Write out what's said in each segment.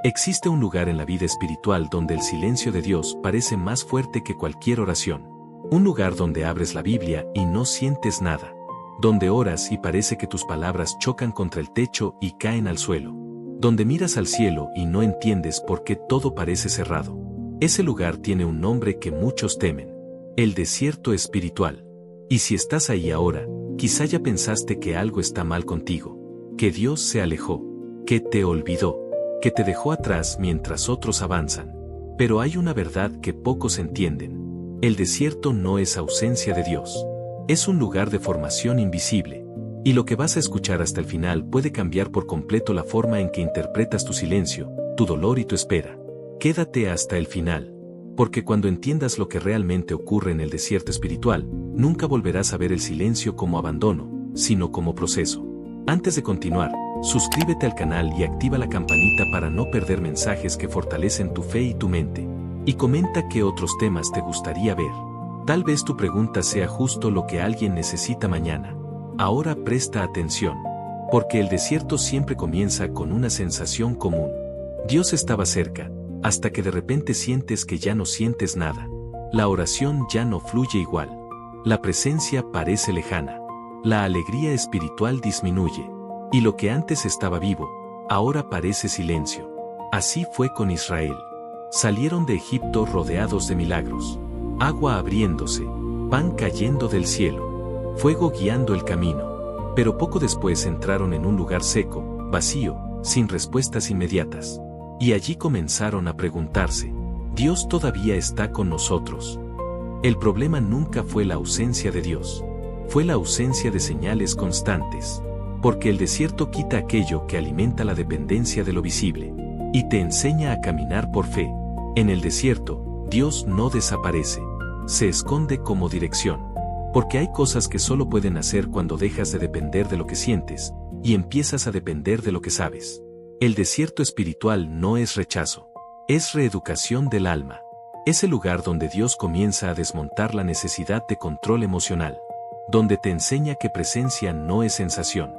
Existe un lugar en la vida espiritual donde el silencio de Dios parece más fuerte que cualquier oración. Un lugar donde abres la Biblia y no sientes nada. Donde oras y parece que tus palabras chocan contra el techo y caen al suelo. Donde miras al cielo y no entiendes por qué todo parece cerrado. Ese lugar tiene un nombre que muchos temen: el desierto espiritual. Y si estás ahí ahora, quizá ya pensaste que algo está mal contigo, que Dios se alejó, que te olvidó, que te dejó atrás mientras otros avanzan. Pero hay una verdad que pocos entienden. El desierto no es ausencia de Dios. Es un lugar de formación invisible. Y lo que vas a escuchar hasta el final puede cambiar por completo la forma en que interpretas tu silencio, tu dolor y tu espera. Quédate hasta el final. Porque cuando entiendas lo que realmente ocurre en el desierto espiritual, nunca volverás a ver el silencio como abandono, sino como proceso. Antes de continuar, suscríbete al canal y activa la campanita para no perder mensajes que fortalecen tu fe y tu mente. Y comenta qué otros temas te gustaría ver. Tal vez tu pregunta sea justo lo que alguien necesita mañana. Ahora presta atención. Porque el desierto siempre comienza con una sensación común. Dios estaba cerca, hasta que de repente sientes que ya no sientes nada. La oración ya no fluye igual. La presencia parece lejana. La alegría espiritual disminuye. Y lo que antes estaba vivo, ahora parece silencio. Así fue con Israel. Salieron de Egipto rodeados de milagros. Agua abriéndose, pan cayendo del cielo, fuego guiando el camino. Pero poco después entraron en un lugar seco, vacío, sin respuestas inmediatas. Y allí comenzaron a preguntarse: ¿Dios todavía está con nosotros? El problema nunca fue la ausencia de Dios. Fue la ausencia de señales constantes. Porque el desierto quita aquello que alimenta la dependencia de lo visible. Y te enseña a caminar por fe. En el desierto, Dios no desaparece. Se esconde como dirección. Porque hay cosas que solo pueden hacer cuando dejas de depender de lo que sientes, y empiezas a depender de lo que sabes. El desierto espiritual no es rechazo. Es reeducación del alma. Es el lugar donde Dios comienza a desmontar la necesidad de control emocional. Donde te enseña que presencia no es sensación.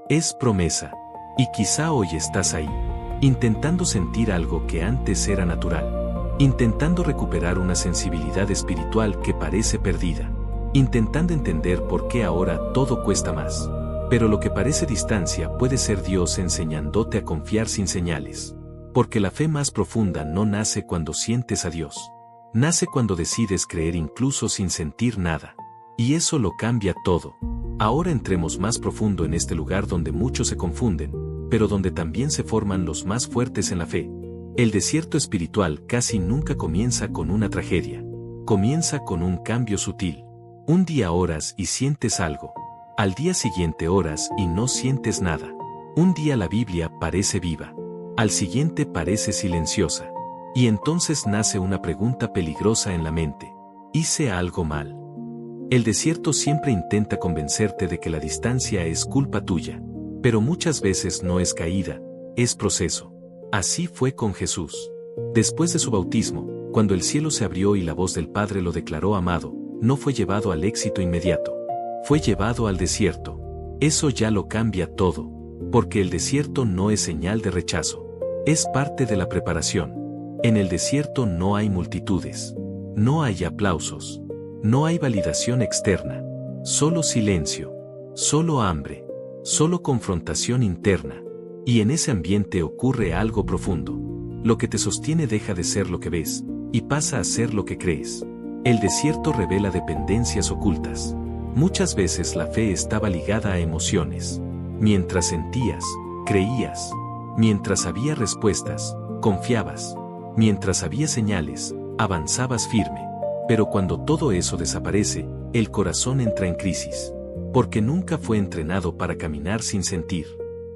Es promesa. Y quizá hoy estás ahí, intentando sentir algo que antes era natural. Intentando recuperar una sensibilidad espiritual que parece perdida. Intentando entender por qué ahora todo cuesta más. Pero lo que parece distancia puede ser Dios enseñándote a confiar sin señales. Porque la fe más profunda no nace cuando sientes a Dios. Nace cuando decides creer incluso sin sentir nada. Y eso lo cambia todo. Ahora entremos más profundo en este lugar donde muchos se confunden, pero donde también se forman los más fuertes en la fe. El desierto espiritual casi nunca comienza con una tragedia. Comienza con un cambio sutil. Un día oras y sientes algo. Al día siguiente oras y no sientes nada. Un día la Biblia parece viva. Al siguiente parece silenciosa. Y entonces nace una pregunta peligrosa en la mente. ¿Hice algo mal? El desierto siempre intenta convencerte de que la distancia es culpa tuya. Pero muchas veces no es caída, es proceso. Así fue con Jesús. Después de su bautismo, cuando el cielo se abrió y la voz del Padre lo declaró amado, no fue llevado al éxito inmediato. Fue llevado al desierto. Eso ya lo cambia todo. Porque el desierto no es señal de rechazo. Es parte de la preparación. En el desierto no hay multitudes. No hay aplausos. No hay validación externa. Solo silencio. Solo hambre. Solo confrontación interna. Y en ese ambiente ocurre algo profundo. Lo que te sostiene deja de ser lo que ves, y pasa a ser lo que crees. El desierto revela dependencias ocultas. Muchas veces la fe estaba ligada a emociones. Mientras sentías, creías. Mientras había respuestas, confiabas. Mientras había señales, avanzabas firme. Pero cuando todo eso desaparece, el corazón entra en crisis. Porque nunca fue entrenado para caminar sin sentir.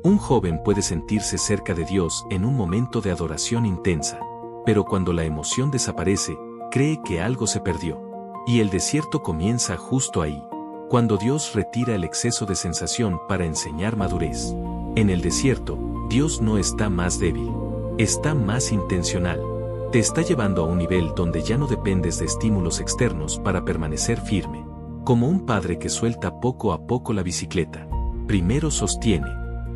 Un joven puede sentirse cerca de Dios en un momento de adoración intensa. Pero cuando la emoción desaparece, cree que algo se perdió. Y el desierto comienza justo ahí. Cuando Dios retira el exceso de sensación para enseñar madurez. En el desierto, Dios no está más débil. Está más intencional. Te está llevando a un nivel donde ya no dependes de estímulos externos para permanecer firme. Como un padre que suelta poco a poco la bicicleta. Primero sostiene,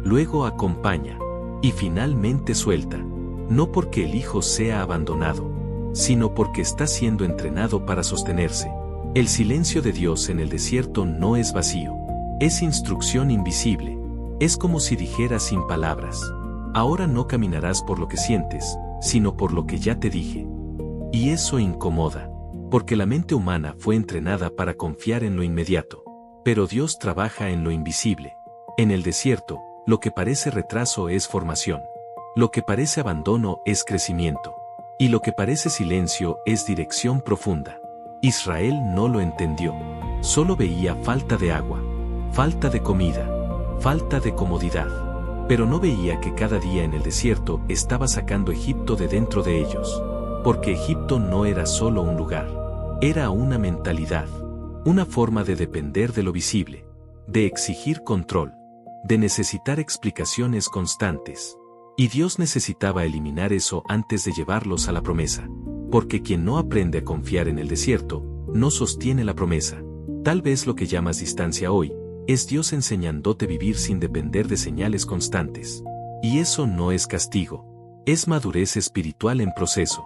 luego acompaña, y finalmente suelta. no porque el hijo sea abandonado, sino porque está siendo entrenado para sostenerse. El silencio de Dios en el desierto no es vacío, es instrucción invisible, es como si dijera sin palabras: ahora no caminarás por lo que sientes, sino por lo que ya te dije. Y eso incomoda, porque la mente humana fue entrenada para confiar en lo inmediato, pero Dios trabaja en lo invisible. En el desierto, lo que parece retraso es formación, lo que parece abandono es crecimiento, y lo que parece silencio es dirección profunda. Israel no lo entendió, solo veía falta de agua, falta de comida, falta de comodidad, pero no veía que cada día en el desierto estaba sacando Egipto de dentro de ellos, porque Egipto no era solo un lugar, era una mentalidad, una forma de depender de lo visible, de exigir control, de necesitar explicaciones constantes. Y Dios necesitaba eliminar eso antes de llevarlos a la promesa, porque quien no aprende a confiar en el desierto, no sostiene la promesa. Tal vez lo que llamas distancia hoy, es Dios enseñándote a vivir sin depender de señales constantes. Y eso no es castigo, es madurez espiritual en proceso.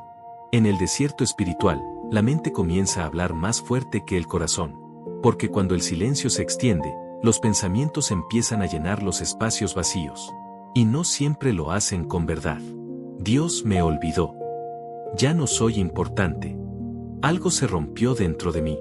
En el desierto espiritual, la mente comienza a hablar más fuerte que el corazón, porque cuando el silencio se extiende, los pensamientos empiezan a llenar los espacios vacíos. Y no siempre lo hacen con verdad. Dios me olvidó. Ya no soy importante. Algo se rompió dentro de mí.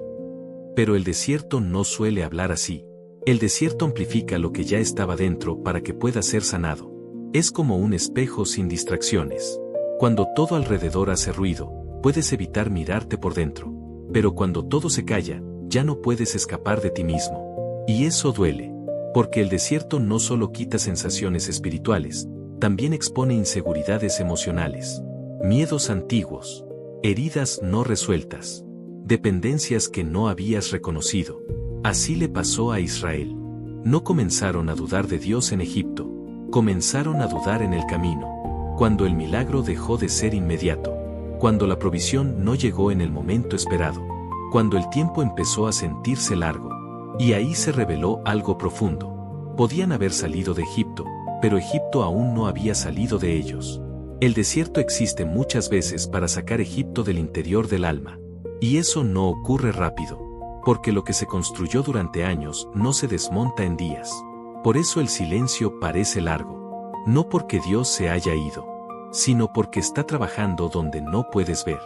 Pero el desierto no suele hablar así. El desierto amplifica lo que ya estaba dentro para que pueda ser sanado. Es como un espejo sin distracciones. Cuando todo alrededor hace ruido, puedes evitar mirarte por dentro. Pero cuando todo se calla, ya no puedes escapar de ti mismo. Y eso duele. Porque el desierto no solo quita sensaciones espirituales, también expone inseguridades emocionales, miedos antiguos, heridas no resueltas, dependencias que no habías reconocido. Así le pasó a Israel. No comenzaron a dudar de Dios en Egipto, comenzaron a dudar en el camino, cuando el milagro dejó de ser inmediato, cuando la provisión no llegó en el momento esperado, cuando el tiempo empezó a sentirse largo. Y ahí se reveló algo profundo. Podían haber salido de Egipto, pero Egipto aún no había salido de ellos. El desierto existe muchas veces para sacar Egipto del interior del alma. Y eso no ocurre rápido, porque lo que se construyó durante años no se desmonta en días. Por eso el silencio parece largo. No porque Dios se haya ido, sino porque está trabajando donde no puedes ver.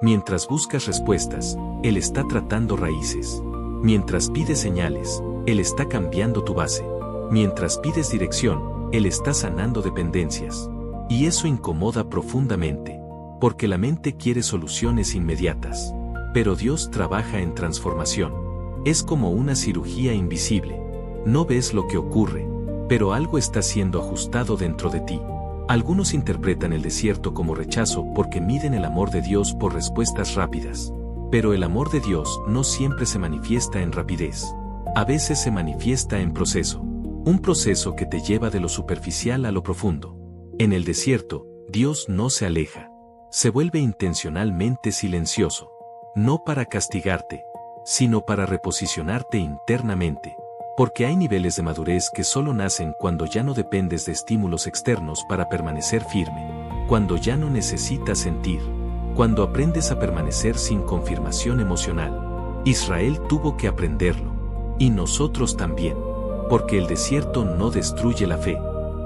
Mientras buscas respuestas, Él está tratando raíces. Mientras pides señales, Él está cambiando tu base. Mientras pides dirección, Él está sanando dependencias. Y eso incomoda profundamente, porque la mente quiere soluciones inmediatas. Pero Dios trabaja en transformación. Es como una cirugía invisible. No ves lo que ocurre, pero algo está siendo ajustado dentro de ti. Algunos interpretan el desierto como rechazo porque miden el amor de Dios por respuestas rápidas. Pero el amor de Dios no siempre se manifiesta en rapidez. A veces se manifiesta en proceso. Un proceso que te lleva de lo superficial a lo profundo. En el desierto, Dios no se aleja. Se vuelve intencionalmente silencioso. No para castigarte, sino para reposicionarte internamente. Porque hay niveles de madurez que solo nacen cuando ya no dependes de estímulos externos para permanecer firme. Cuando ya no necesitas sentir. Cuando aprendes a permanecer sin confirmación emocional. Israel tuvo que aprenderlo. Y nosotros también. Porque el desierto no destruye la fe,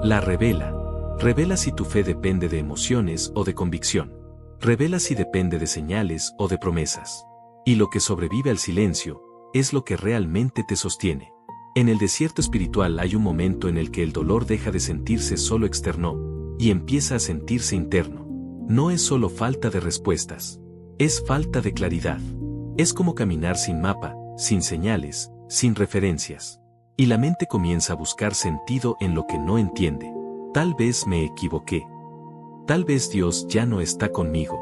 la revela. Revela si tu fe depende de emociones o de convicción. Revela si depende de señales o de promesas. Y lo que sobrevive al silencio, es lo que realmente te sostiene. En el desierto espiritual hay un momento en el que el dolor deja de sentirse solo externo, y empieza a sentirse interno. No es solo falta de respuestas, es falta de claridad. Es como caminar sin mapa, sin señales, sin referencias. Y la mente comienza a buscar sentido en lo que no entiende. Tal vez me equivoqué. Tal vez Dios ya no está conmigo.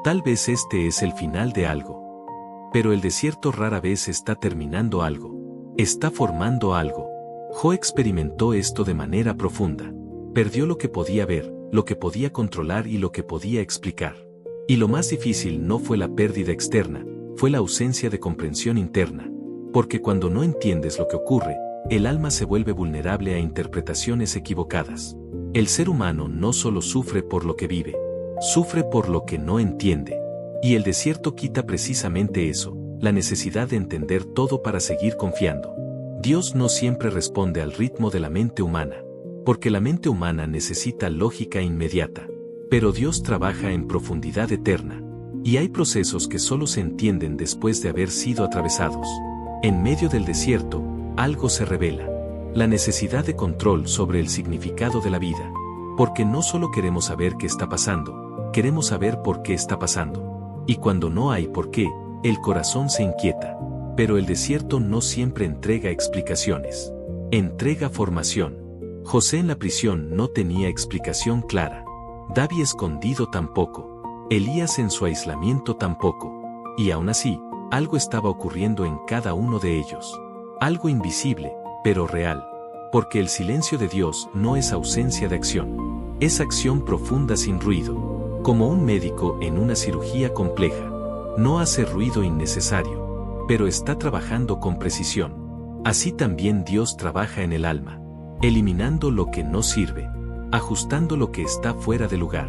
Tal vez este es el final de algo. Pero el desierto rara vez está terminando algo. Está formando algo. Jo experimentó esto de manera profunda. Perdió lo que podía ver, lo que podía controlar y lo que podía explicar. Y lo más difícil no fue la pérdida externa, fue la ausencia de comprensión interna. Porque cuando no entiendes lo que ocurre, el alma se vuelve vulnerable a interpretaciones equivocadas. El ser humano no solo sufre por lo que vive, sufre por lo que no entiende. Y el desierto quita precisamente eso, la necesidad de entender todo para seguir confiando. Dios no siempre responde al ritmo de la mente humana, porque la mente humana necesita lógica inmediata. Pero Dios trabaja en profundidad eterna, y hay procesos que solo se entienden después de haber sido atravesados. En medio del desierto, algo se revela. La necesidad de control sobre el significado de la vida. Porque no solo queremos saber qué está pasando, queremos saber por qué está pasando. Y cuando no hay por qué, el corazón se inquieta. Pero el desierto no siempre entrega explicaciones. Entrega formación. José en la prisión no tenía explicación clara. David escondido tampoco. Elías en su aislamiento tampoco. Y aún así, algo estaba ocurriendo en cada uno de ellos. Algo invisible, pero real. Porque el silencio de Dios no es ausencia de acción. Es acción profunda sin ruido. Como un médico en una cirugía compleja. No hace ruido innecesario, pero está trabajando con precisión. Así también Dios trabaja en el alma, eliminando lo que no sirve, ajustando lo que está fuera de lugar,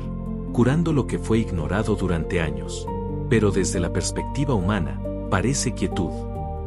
curando lo que fue ignorado durante años. Pero desde la perspectiva humana, parece quietud.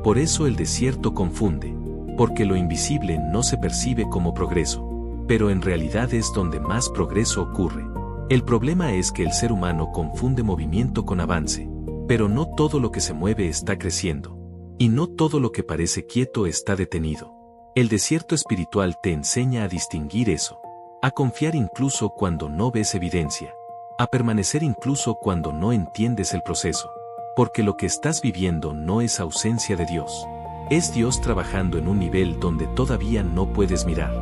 Por eso el desierto confunde, porque lo invisible no se percibe como progreso, pero en realidad es donde más progreso ocurre. El problema es que el ser humano confunde movimiento con avance. Pero no todo lo que se mueve está creciendo. Y no todo lo que parece quieto está detenido. El desierto espiritual te enseña a distinguir eso. A confiar incluso cuando no ves evidencia. A permanecer incluso cuando no entiendes el proceso. Porque lo que estás viviendo no es ausencia de Dios. Es Dios trabajando en un nivel donde todavía no puedes mirar.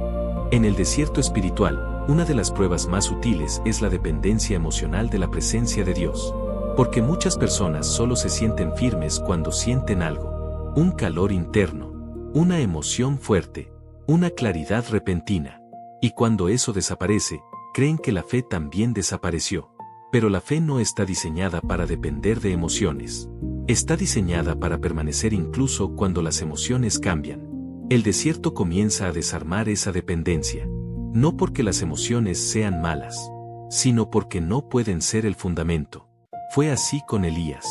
En el desierto espiritual, una de las pruebas más sutiles es la dependencia emocional de la presencia de Dios. Porque muchas personas solo se sienten firmes cuando sienten algo, un calor interno, una emoción fuerte, una claridad repentina. Y cuando eso desaparece, creen que la fe también desapareció. Pero la fe no está diseñada para depender de emociones. Está diseñada para permanecer incluso cuando las emociones cambian. El desierto comienza a desarmar esa dependencia. No porque las emociones sean malas, sino porque no pueden ser el fundamento. Fue así con Elías.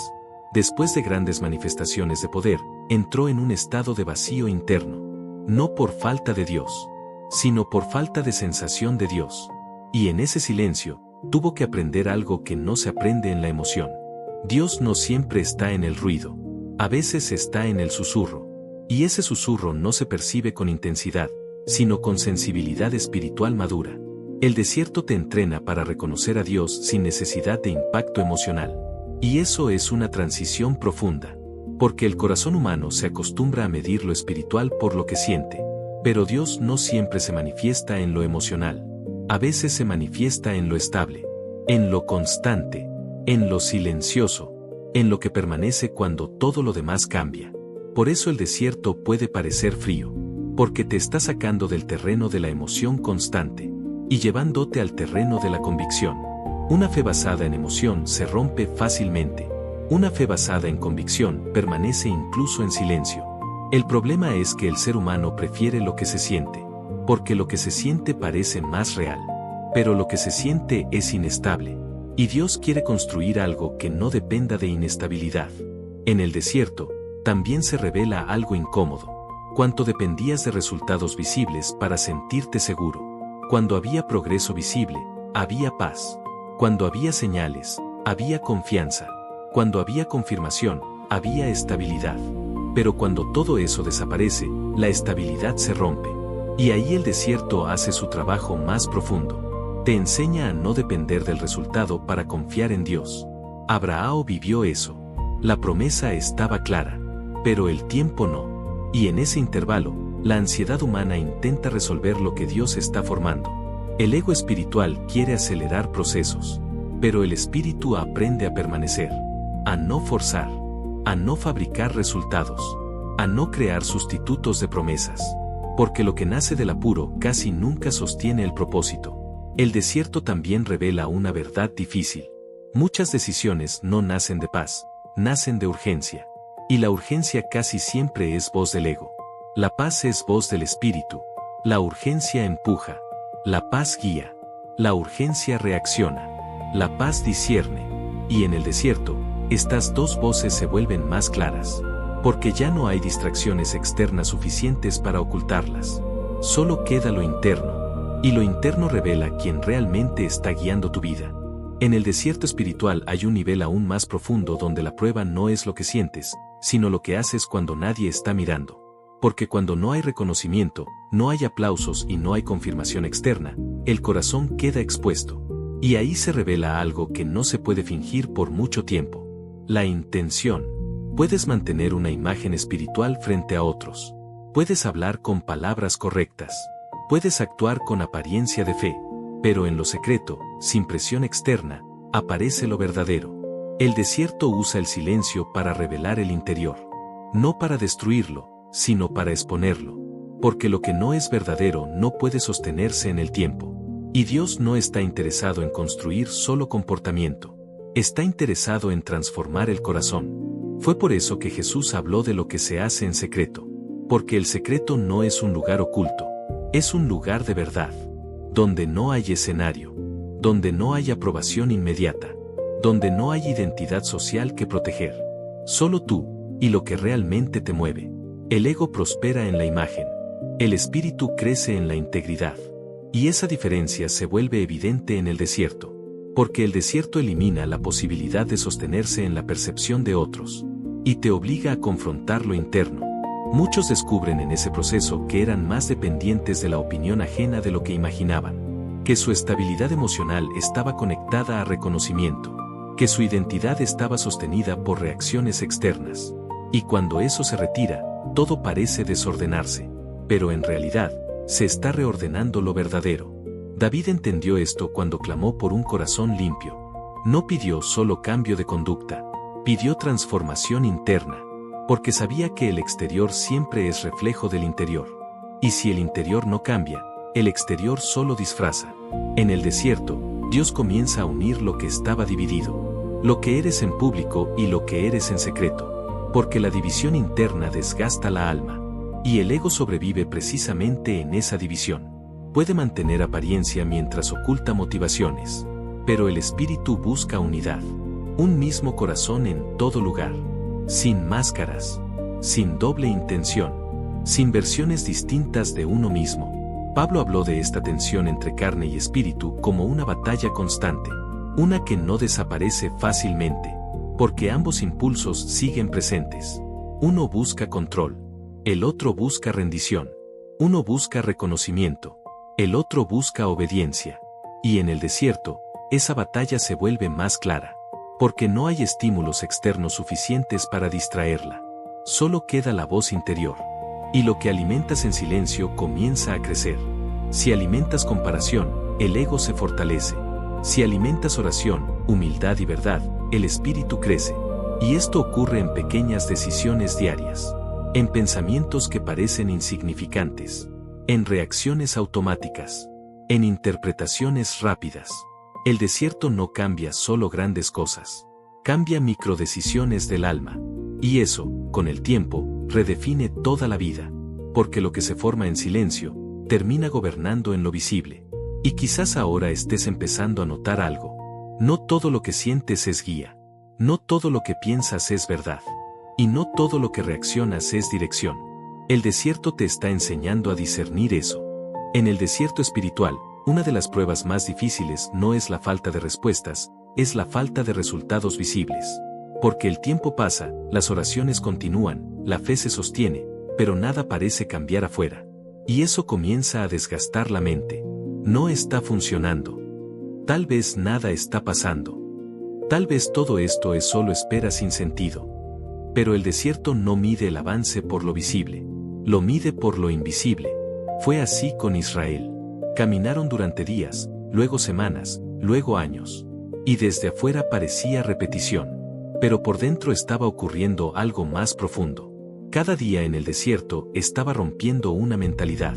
Después de grandes manifestaciones de poder, entró en un estado de vacío interno. No por falta de Dios, sino por falta de sensación de Dios. Y en ese silencio, tuvo que aprender algo que no se aprende en la emoción. Dios no siempre está en el ruido. A veces está en el susurro. Y ese susurro no se percibe con intensidad, sino con sensibilidad espiritual madura. El desierto te entrena para reconocer a Dios sin necesidad de impacto emocional. Y eso es una transición profunda. Porque el corazón humano se acostumbra a medir lo espiritual por lo que siente. Pero Dios no siempre se manifiesta en lo emocional. A veces se manifiesta en lo estable, en lo constante, en lo silencioso, en lo que permanece cuando todo lo demás cambia. Por eso el desierto puede parecer frío. Porque te está sacando del terreno de la emoción constante y llevándote al terreno de la convicción. Una fe basada en emoción se rompe fácilmente. Una fe basada en convicción permanece incluso en silencio. El problema es que el ser humano prefiere lo que se siente, porque lo que se siente parece más real. Pero lo que se siente es inestable. Y Dios quiere construir algo que no dependa de inestabilidad. En el desierto, también se revela algo incómodo. Cuánto dependías de resultados visibles para sentirte seguro. Cuando había progreso visible, había paz. Cuando había señales, había confianza. Cuando había confirmación, había estabilidad. Pero cuando todo eso desaparece, la estabilidad se rompe. Y ahí el desierto hace su trabajo más profundo. Te enseña a no depender del resultado para confiar en Dios. Abraham vivió eso. La promesa estaba clara, pero el tiempo no. Y en ese intervalo, la ansiedad humana intenta resolver lo que Dios está formando. El ego espiritual quiere acelerar procesos, pero el espíritu aprende a permanecer, a no forzar, a no fabricar resultados, a no crear sustitutos de promesas. Porque lo que nace del apuro casi nunca sostiene el propósito. El desierto también revela una verdad difícil. Muchas decisiones no nacen de paz, nacen de urgencia. Y la urgencia casi siempre es voz del ego. La paz es voz del espíritu. La urgencia empuja. La paz guía. La urgencia reacciona. La paz discierne. Y en el desierto, estas dos voces se vuelven más claras. Porque ya no hay distracciones externas suficientes para ocultarlas. Solo queda lo interno. Y lo interno revela quién realmente está guiando tu vida. En el desierto espiritual hay un nivel aún más profundo donde la prueba no es lo que sientes, sino lo que haces cuando nadie está mirando. Porque cuando no hay reconocimiento, no hay aplausos y no hay confirmación externa, el corazón queda expuesto. Y ahí se revela algo que no se puede fingir por mucho tiempo. La intención. Puedes mantener una imagen espiritual frente a otros. Puedes hablar con palabras correctas. Puedes actuar con apariencia de fe. Pero en lo secreto, sin presión externa, aparece lo verdadero. El desierto usa el silencio para revelar el interior. No para destruirlo, sino para exponerlo. Porque lo que no es verdadero no puede sostenerse en el tiempo. Y Dios no está interesado en construir solo comportamiento. Está interesado en transformar el corazón. Fue por eso que Jesús habló de lo que se hace en secreto. Porque el secreto no es un lugar oculto. Es un lugar de verdad. Donde no hay escenario. Donde no hay aprobación inmediata. Donde no hay identidad social que proteger. Solo tú, y lo que realmente te mueve. El ego prospera en la imagen. El espíritu crece en la integridad. Y esa diferencia se vuelve evidente en el desierto. Porque el desierto elimina la posibilidad de sostenerse en la percepción de otros. Y te obliga a confrontar lo interno. Muchos descubren en ese proceso que eran más dependientes de la opinión ajena de lo que imaginaban. Que su estabilidad emocional estaba conectada a reconocimiento. Que su identidad estaba sostenida por reacciones externas. Y cuando eso se retira, todo parece desordenarse. Pero en realidad, se está reordenando lo verdadero. David entendió esto cuando clamó por un corazón limpio. No pidió solo cambio de conducta, pidió transformación interna, porque sabía que el exterior siempre es reflejo del interior. Y si el interior no cambia, el exterior solo disfraza. En el desierto, Dios comienza a unir lo que estaba dividido, lo que eres en público y lo que eres en secreto, porque la división interna desgasta la alma. Y el ego sobrevive precisamente en esa división. Puede mantener apariencia mientras oculta motivaciones. Pero el espíritu busca unidad. Un mismo corazón en todo lugar. Sin máscaras. Sin doble intención. Sin versiones distintas de uno mismo. Pablo habló de esta tensión entre carne y espíritu como una batalla constante. Una que no desaparece fácilmente. Porque ambos impulsos siguen presentes. Uno busca control. El otro busca rendición. Uno busca reconocimiento. El otro busca obediencia. Y en el desierto, esa batalla se vuelve más clara. Porque no hay estímulos externos suficientes para distraerla. Solo queda la voz interior. Y lo que alimentas en silencio comienza a crecer. Si alimentas comparación, el ego se fortalece. Si alimentas oración, humildad y verdad, el espíritu crece. Y esto ocurre en pequeñas decisiones diarias. En pensamientos que parecen insignificantes. En reacciones automáticas. En interpretaciones rápidas. El desierto no cambia solo grandes cosas. Cambia microdecisiones del alma. Y eso, con el tiempo, redefine toda la vida. Porque lo que se forma en silencio, termina gobernando en lo visible. Y quizás ahora estés empezando a notar algo. No todo lo que sientes es guía. No todo lo que piensas es verdad. Y no todo lo que reaccionas es dirección. El desierto te está enseñando a discernir eso. En el desierto espiritual, una de las pruebas más difíciles no es la falta de respuestas, es la falta de resultados visibles. Porque el tiempo pasa, las oraciones continúan, la fe se sostiene, pero nada parece cambiar afuera. Y eso comienza a desgastar la mente. No está funcionando. Tal vez nada está pasando. Tal vez todo esto es solo espera sin sentido. Pero el desierto no mide el avance por lo visible. Lo mide por lo invisible. Fue así con Israel. Caminaron durante días, luego semanas, luego años. Y desde afuera parecía repetición. Pero por dentro estaba ocurriendo algo más profundo. Cada día en el desierto estaba rompiendo una mentalidad.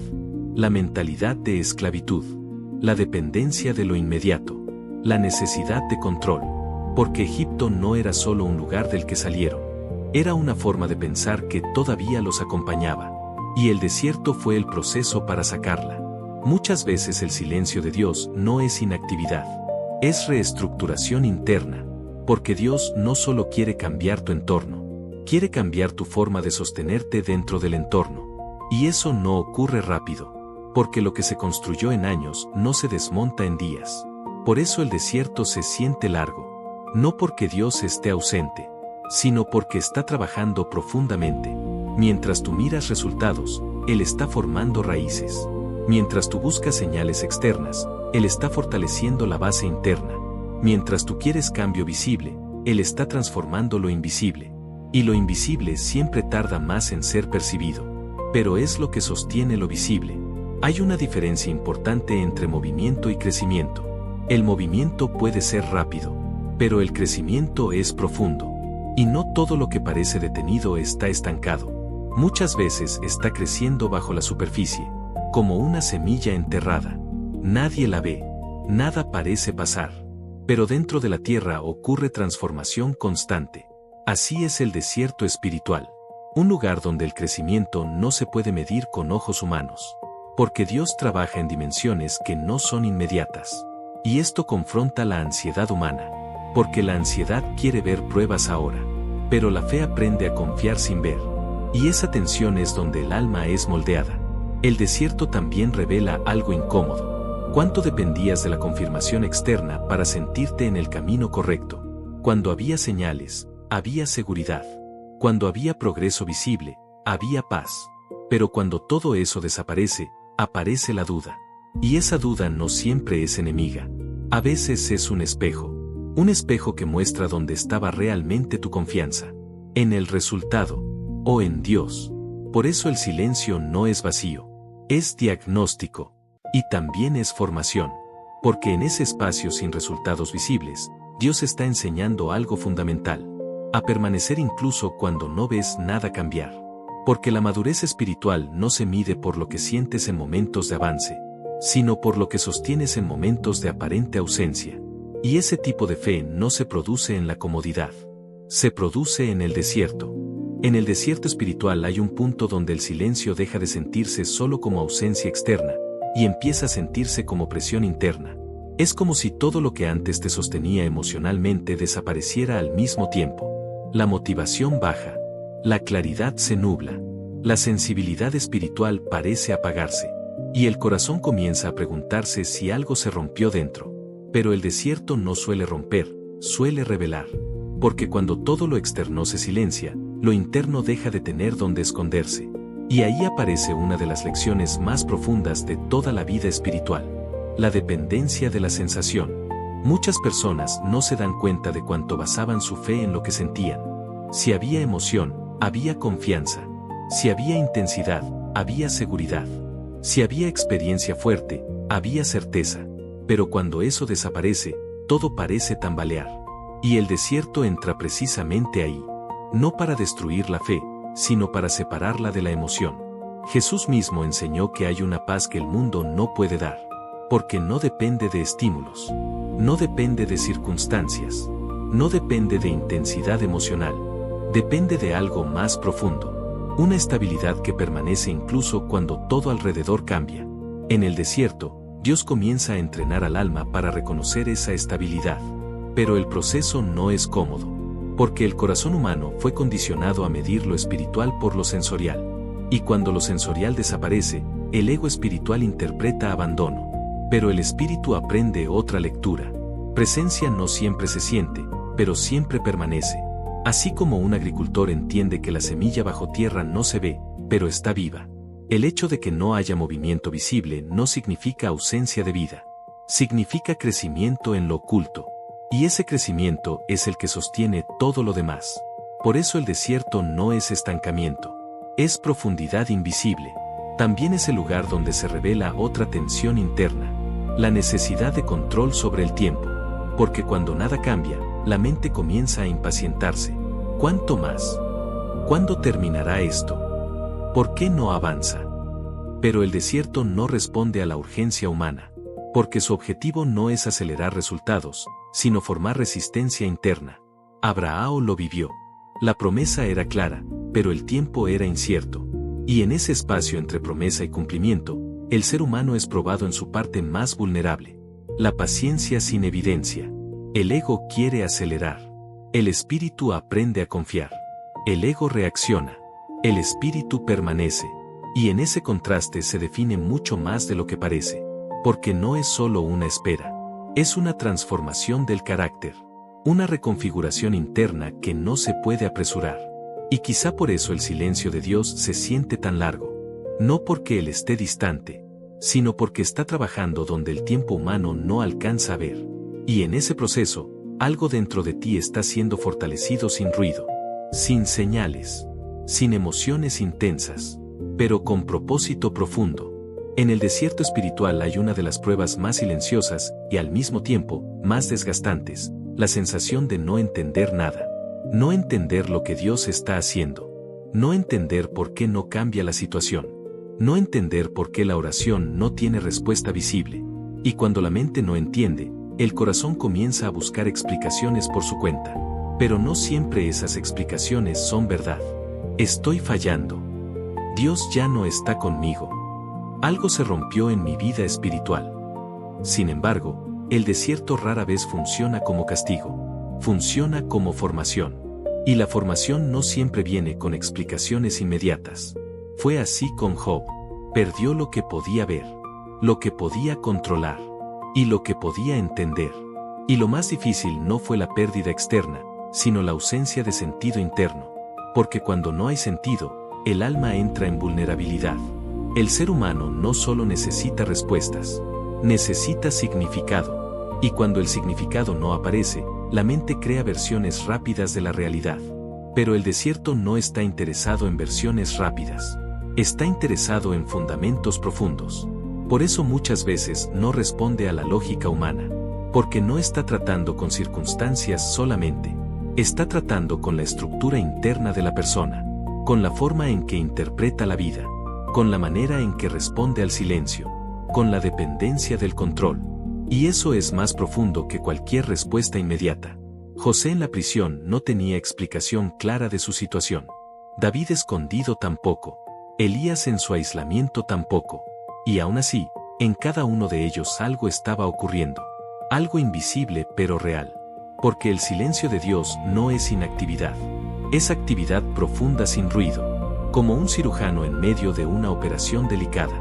La mentalidad de esclavitud. La dependencia de lo inmediato. La necesidad de control. Porque Egipto no era solo un lugar del que salieron. Era una forma de pensar que todavía los acompañaba. Y el desierto fue el proceso para sacarla. Muchas veces el silencio de Dios no es inactividad, es reestructuración interna, porque Dios no solo quiere cambiar tu entorno, quiere cambiar tu forma de sostenerte dentro del entorno. Y eso no ocurre rápido, porque lo que se construyó en años no se desmonta en días. Por eso el desierto se siente largo, no porque Dios esté ausente, sino porque está trabajando profundamente. Mientras tú miras resultados, Él está formando raíces. Mientras tú buscas señales externas, Él está fortaleciendo la base interna. Mientras tú quieres cambio visible, Él está transformando lo invisible. Y lo invisible siempre tarda más en ser percibido, pero es lo que sostiene lo visible. Hay una diferencia importante entre movimiento y crecimiento. El movimiento puede ser rápido, pero el crecimiento es profundo. Y no todo lo que parece detenido está estancado. Muchas veces está creciendo bajo la superficie, como una semilla enterrada. Nadie la ve, nada parece pasar. Pero dentro de la tierra ocurre transformación constante. Así es el desierto espiritual, un lugar donde el crecimiento no se puede medir con ojos humanos, porque Dios trabaja en dimensiones que no son inmediatas. Y esto confronta la ansiedad humana, porque la ansiedad quiere ver pruebas ahora, pero la fe aprende a confiar sin ver. Y esa tensión es donde el alma es moldeada. El desierto también revela algo incómodo. ¿Cuánto dependías de la confirmación externa para sentirte en el camino correcto? Cuando había señales, había seguridad. Cuando había progreso visible, había paz. Pero cuando todo eso desaparece, aparece la duda. Y esa duda no siempre es enemiga. A veces es un espejo que muestra dónde estaba realmente tu confianza. En el resultado, o en Dios. Por eso el silencio no es vacío, es diagnóstico. Y también es formación. Porque en ese espacio sin resultados visibles, Dios está enseñando algo fundamental. A permanecer incluso cuando no ves nada cambiar. Porque la madurez espiritual no se mide por lo que sientes en momentos de avance, sino por lo que sostienes en momentos de aparente ausencia. Y ese tipo de fe no se produce en la comodidad. Se produce en el desierto. En el desierto espiritual hay un punto donde el silencio deja de sentirse solo como ausencia externa, y empieza a sentirse como presión interna. Es como si todo lo que antes te sostenía emocionalmente desapareciera al mismo tiempo. La motivación baja, la claridad se nubla, la sensibilidad espiritual parece apagarse, y el corazón comienza a preguntarse si algo se rompió dentro. Pero el desierto no suele romper, suele revelar. Porque cuando todo lo externo se silencia, lo interno deja de tener donde esconderse. Y ahí aparece una de las lecciones más profundas de toda la vida espiritual: la dependencia de la sensación. Muchas personas no se dan cuenta de cuánto basaban su fe en lo que sentían. Si había emoción, había confianza. Si había intensidad, había seguridad. Si había experiencia fuerte, había certeza. Pero cuando eso desaparece, todo parece tambalear. Y el desierto entra precisamente ahí. No para destruir la fe, sino para separarla de la emoción. Jesús mismo enseñó que hay una paz que el mundo no puede dar. Porque no depende de estímulos. No depende de circunstancias. No depende de intensidad emocional. Depende de algo más profundo. Una estabilidad que permanece incluso cuando todo alrededor cambia. En el desierto, Dios comienza a entrenar al alma para reconocer esa estabilidad. Pero el proceso no es cómodo. Porque el corazón humano fue condicionado a medir lo espiritual por lo sensorial. Y cuando lo sensorial desaparece, el ego espiritual interpreta abandono. Pero el espíritu aprende otra lectura. Presencia no siempre se siente, pero siempre permanece. Así como un agricultor entiende que la semilla bajo tierra no se ve, pero está viva. El hecho de que no haya movimiento visible no significa ausencia de vida. Significa crecimiento en lo oculto. Y ese crecimiento es el que sostiene todo lo demás. Por eso el desierto no es estancamiento. Es profundidad invisible. También es el lugar donde se revela otra tensión interna. La necesidad de control sobre el tiempo. Porque cuando nada cambia, la mente comienza a impacientarse. ¿Cuánto más? ¿Cuándo terminará esto? ¿Por qué no avanza? Pero el desierto no responde a la urgencia humana. Porque su objetivo no es acelerar resultados, sino formar resistencia interna. Abraham lo vivió. La promesa era clara, pero el tiempo era incierto. Y en ese espacio entre promesa y cumplimiento, el ser humano es probado en su parte más vulnerable. La paciencia sin evidencia. El ego quiere acelerar. El espíritu aprende a confiar. El ego reacciona. El espíritu permanece. Y en ese contraste se define mucho más de lo que parece. Porque no es solo una espera. Es una transformación del carácter. Una reconfiguración interna que no se puede apresurar. Y quizá por eso el silencio de Dios se siente tan largo. No porque Él esté distante, sino porque está trabajando donde el tiempo humano no alcanza a ver. Y en ese proceso, algo dentro de ti está siendo fortalecido sin ruido, sin señales, sin emociones intensas, pero con propósito profundo. En el desierto espiritual hay una de las pruebas más silenciosas y al mismo tiempo más desgastantes, la sensación de no entender nada. No entender lo que Dios está haciendo. No entender por qué no cambia la situación. No entender por qué la oración no tiene respuesta visible. Y cuando la mente no entiende, el corazón comienza a buscar explicaciones por su cuenta. Pero no siempre esas explicaciones son verdad. Estoy fallando. Dios ya no está conmigo. Algo se rompió en mi vida espiritual. Sin embargo, el desierto rara vez funciona como castigo. Funciona como formación. Y la formación no siempre viene con explicaciones inmediatas. Fue así con Job. Perdió lo que podía ver, lo que podía controlar, y lo que podía entender. Y lo más difícil no fue la pérdida externa, sino la ausencia de sentido interno. Porque cuando no hay sentido, el alma entra en vulnerabilidad. El ser humano no solo necesita respuestas, necesita significado. Y cuando el significado no aparece, la mente crea versiones rápidas de la realidad. Pero el desierto no está interesado en versiones rápidas. Está interesado en fundamentos profundos. Por eso muchas veces no responde a la lógica humana. Porque no está tratando con circunstancias solamente. Está tratando con la estructura interna de la persona. Con la forma en que interpreta la vida. Con la manera en que responde al silencio. Con la dependencia del control. Y eso es más profundo que cualquier respuesta inmediata. José en la prisión no tenía explicación clara de su situación. David escondido tampoco. Elías en su aislamiento tampoco. Y aún así, en cada uno de ellos algo estaba ocurriendo. Algo invisible pero real. Porque el silencio de Dios no es inactividad. Es actividad profunda sin ruido. Como un cirujano en medio de una operación delicada.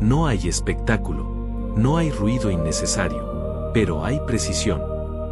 No hay espectáculo. No hay ruido innecesario. Pero hay precisión.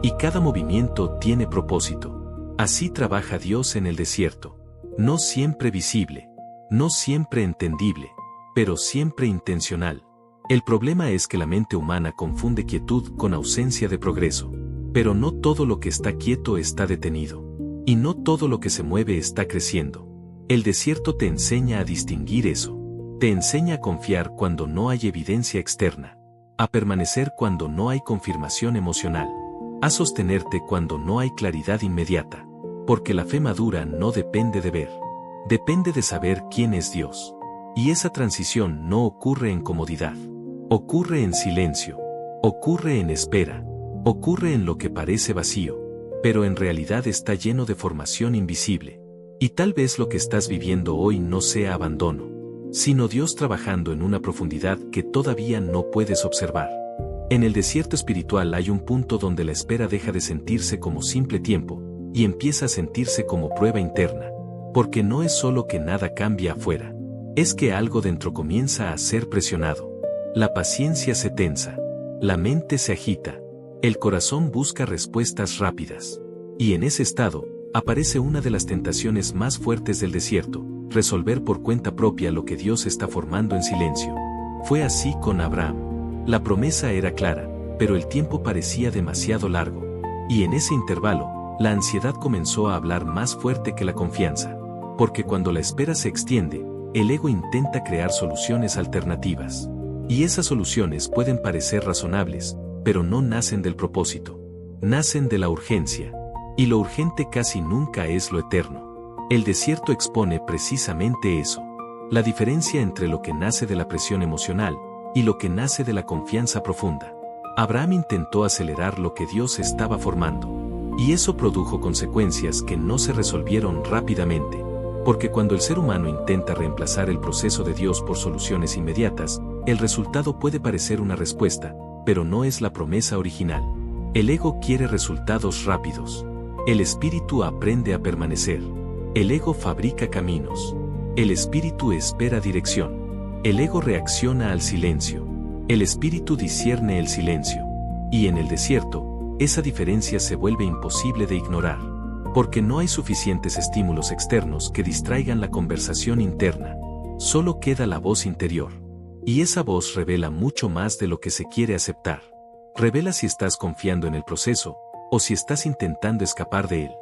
Y cada movimiento tiene propósito. Así trabaja Dios en el desierto. No siempre visible. No siempre entendible. Pero siempre intencional. El problema es que la mente humana confunde quietud con ausencia de progreso. Pero no todo lo que está quieto está detenido. Y no todo lo que se mueve está creciendo. El desierto te enseña a distinguir eso. Te enseña a confiar cuando no hay evidencia externa. A permanecer cuando no hay confirmación emocional. A sostenerte cuando no hay claridad inmediata. Porque la fe madura no depende de ver. Depende de saber quién es Dios. Y esa transición no ocurre en comodidad. Ocurre en silencio. Ocurre en espera. Ocurre en lo que parece vacío. Pero en realidad está lleno de formación invisible. Y tal vez lo que estás viviendo hoy no sea abandono, sino Dios trabajando en una profundidad que todavía no puedes observar. En el desierto espiritual hay un punto donde la espera deja de sentirse como simple tiempo, y empieza a sentirse como prueba interna. Porque no es solo que nada cambia afuera. Es que algo dentro comienza a ser presionado. La paciencia se tensa. La mente se agita. El corazón busca respuestas rápidas. Y en ese estado, aparece una de las tentaciones más fuertes del desierto, resolver por cuenta propia lo que Dios está formando en silencio. Fue así con Abraham. La promesa era clara, pero el tiempo parecía demasiado largo. Y en ese intervalo, la ansiedad comenzó a hablar más fuerte que la confianza. Porque cuando la espera se extiende, el ego intenta crear soluciones alternativas. Y esas soluciones pueden parecer razonables, pero no nacen del propósito. Nacen de la urgencia. Y lo urgente casi nunca es lo eterno. El desierto expone precisamente eso. La diferencia entre lo que nace de la presión emocional y lo que nace de la confianza profunda. Abraham intentó acelerar lo que Dios estaba formando. Y eso produjo consecuencias que no se resolvieron rápidamente. Porque cuando el ser humano intenta reemplazar el proceso de Dios por soluciones inmediatas, el resultado puede parecer una respuesta, pero no es la promesa original. El ego quiere resultados rápidos. El espíritu aprende a permanecer. El ego fabrica caminos. El espíritu espera dirección. El ego reacciona al silencio. El espíritu discierne el silencio. Y en el desierto, esa diferencia se vuelve imposible de ignorar, porque no hay suficientes estímulos externos que distraigan la conversación interna. Solo queda la voz interior. Y esa voz revela mucho más de lo que se quiere aceptar. Revela si estás confiando en el proceso, o si estás intentando escapar de él.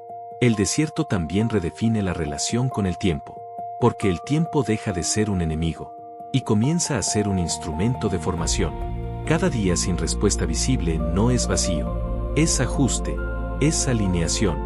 El desierto también redefine la relación con el tiempo, porque el tiempo deja de ser un enemigo, y comienza a ser un instrumento de formación. Cada día sin respuesta visible no es vacío, es ajuste, es alineación,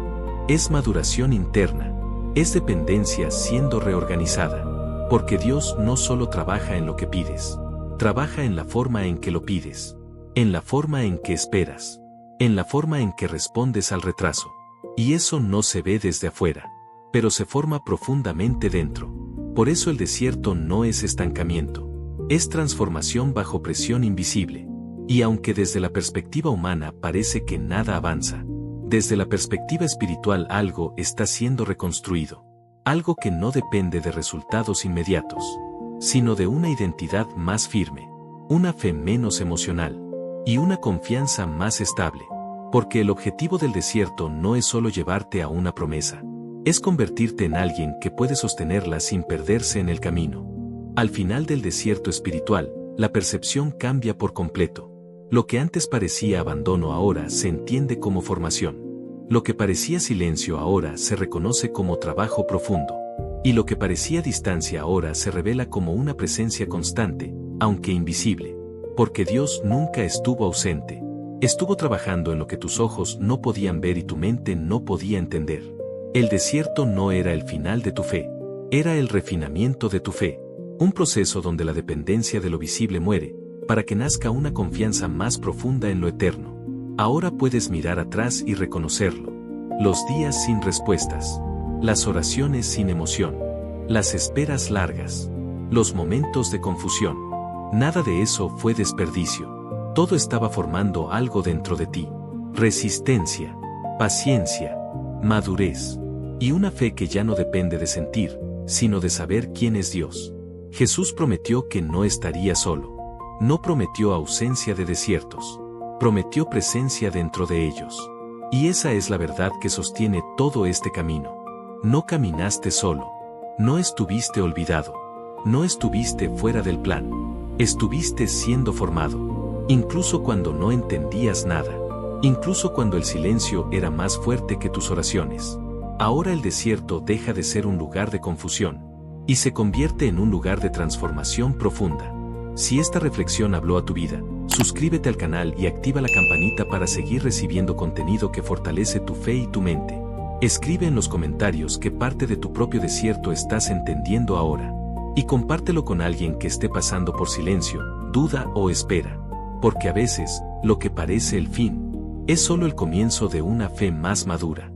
es maduración interna, es dependencia siendo reorganizada, porque Dios no solo trabaja en lo que pides, trabaja en la forma en que lo pides, en la forma en que esperas, en la forma en que respondes al retraso. Y eso no se ve desde afuera, pero se forma profundamente dentro. Por eso el desierto no es estancamiento, es transformación bajo presión invisible. Y aunque desde la perspectiva humana parece que nada avanza, desde la perspectiva espiritual algo está siendo reconstruido. Algo que no depende de resultados inmediatos, sino de una identidad más firme, una fe menos emocional, y una confianza más estable. Porque el objetivo del desierto no es solo llevarte a una promesa, es convertirte en alguien que puede sostenerla sin perderse en el camino. Al final del desierto espiritual, la percepción cambia por completo. Lo que antes parecía abandono ahora se entiende como formación. Lo que parecía silencio ahora se reconoce como trabajo profundo. Y lo que parecía distancia ahora se revela como una presencia constante, aunque invisible. Porque Dios nunca estuvo ausente. Estuvo trabajando en lo que tus ojos no podían ver y tu mente no podía entender. El desierto no era el final de tu fe, era el refinamiento de tu fe. Un proceso donde la dependencia de lo visible muere, para que nazca una confianza más profunda en lo eterno. Ahora puedes mirar atrás y reconocerlo. Los días sin respuestas, las oraciones sin emoción, las esperas largas, los momentos de confusión. Nada de eso fue desperdicio. Todo estaba formando algo dentro de ti. Resistencia, paciencia, madurez, y una fe que ya no depende de sentir, sino de saber quién es Dios. Jesús prometió que no estaría solo. No prometió ausencia de desiertos. Prometió presencia dentro de ellos. Y esa es la verdad que sostiene todo este camino. No caminaste solo. No estuviste olvidado. No estuviste fuera del plan. Estuviste siendo formado. Incluso cuando no entendías nada. Incluso cuando el silencio era más fuerte que tus oraciones. Ahora el desierto deja de ser un lugar de confusión. Y se convierte en un lugar de transformación profunda. Si esta reflexión habló a tu vida, suscríbete al canal y activa la campanita para seguir recibiendo contenido que fortalece tu fe y tu mente. Escribe en los comentarios qué parte de tu propio desierto estás entendiendo ahora. Y compártelo con alguien que esté pasando por silencio, duda o espera. Porque a veces, lo que parece el fin, es solo el comienzo de una fe más madura.